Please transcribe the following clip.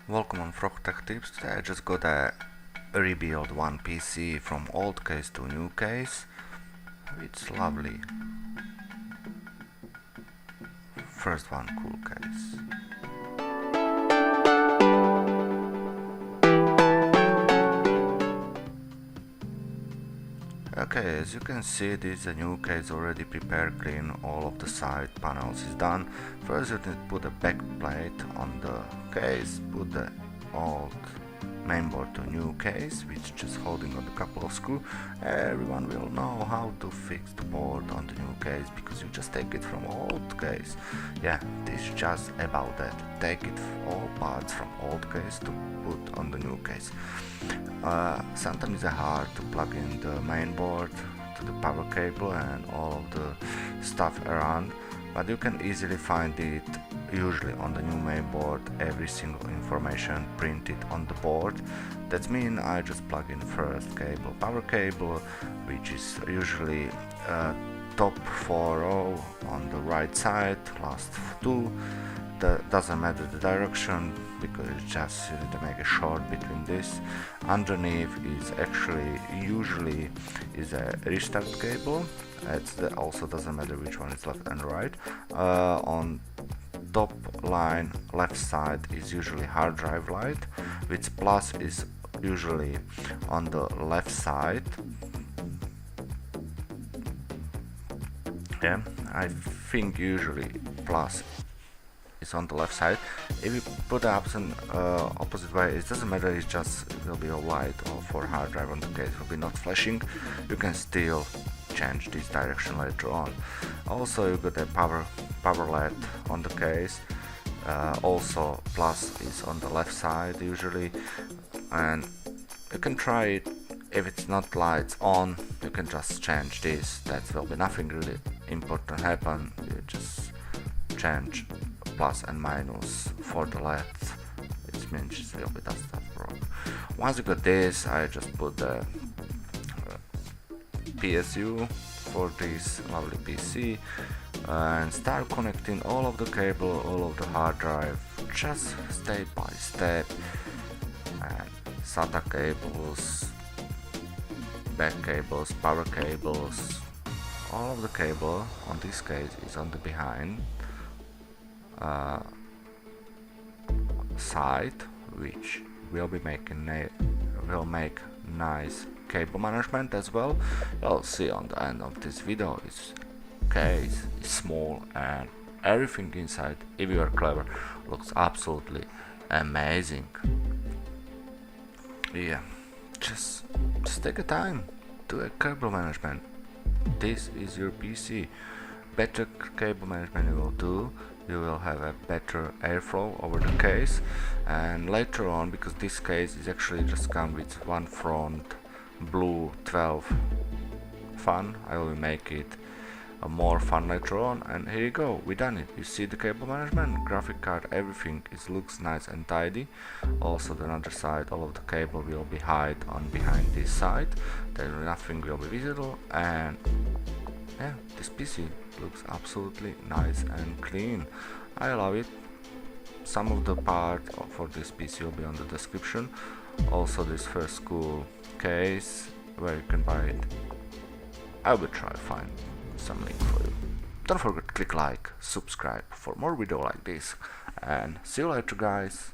Welcome on Frog Tech Tips. Today I just got a rebuild one PC from old case to new case. It's lovely. First one, cool case. Okay, as you can see, this is a new case already prepared, clean, all of the side panels is done. First you need to put a back plate on the case, put the old mainboard to new case, which just holding on a couple of screws. Everyone will know how to fix the board on the new case because you just take it from old case. Yeah, this is just about that. Take it all parts from old case to put on the new case. Sometimes it's hard to plug in the main board to the power cable and all of the stuff around, but you can easily find it usually on the new main board, every single information printed on the board. That means I just plug in first cable, power cable, which is usually top 4 row on the right side, last 2. That doesn't matter the direction because it's just you need to make a short between this. Underneath is actually usually is a restart cable. Also doesn't matter which one is left and right. On top line left side is usually hard drive light, which plus is usually on the left side. Yeah, I think usually plus is on the left side. If you put the opposite way, it doesn't matter, it just will be a light or for hard drive on the case, it will be not flashing. You can still change this direction later on. Also you got a power LED on the case. Also plus is on the left side usually, and you can try it. If it's not lights on, you can just change this. That will be nothing really important happen. You just change plus and minus for the LEDs. It means it will be that stuff wrong. Once you got this, I just put the PSU for this lovely PC and start connecting all of the cable, all of the hard drive, just step by step, and SATA cables, back cables, power cables, all of the cable on this case is on the behind side, which will be will make nice cable management as well. You'll see on the end of this video is case is small and everything inside, if you are clever, looks absolutely amazing. Yeah, just take a time, do a cable management. This is your PC. Better cable management you will do, you will have a better airflow over the case, and later on, because this case is actually just come with one front blue 12 fan, I will make it a more fun later on. And here you go, we done it. You see the cable management, graphic card, everything looks nice and tidy. Also the other side, all of the cable will be hide on behind this side, then nothing will be visible. And yeah, this PC looks absolutely nice and clean. I love it. Some of the part for this PC will be on the description. Also this first cool case where you can buy it, I will try to find some link for you. Don't forget to click like, subscribe for more video like this, and see you later guys.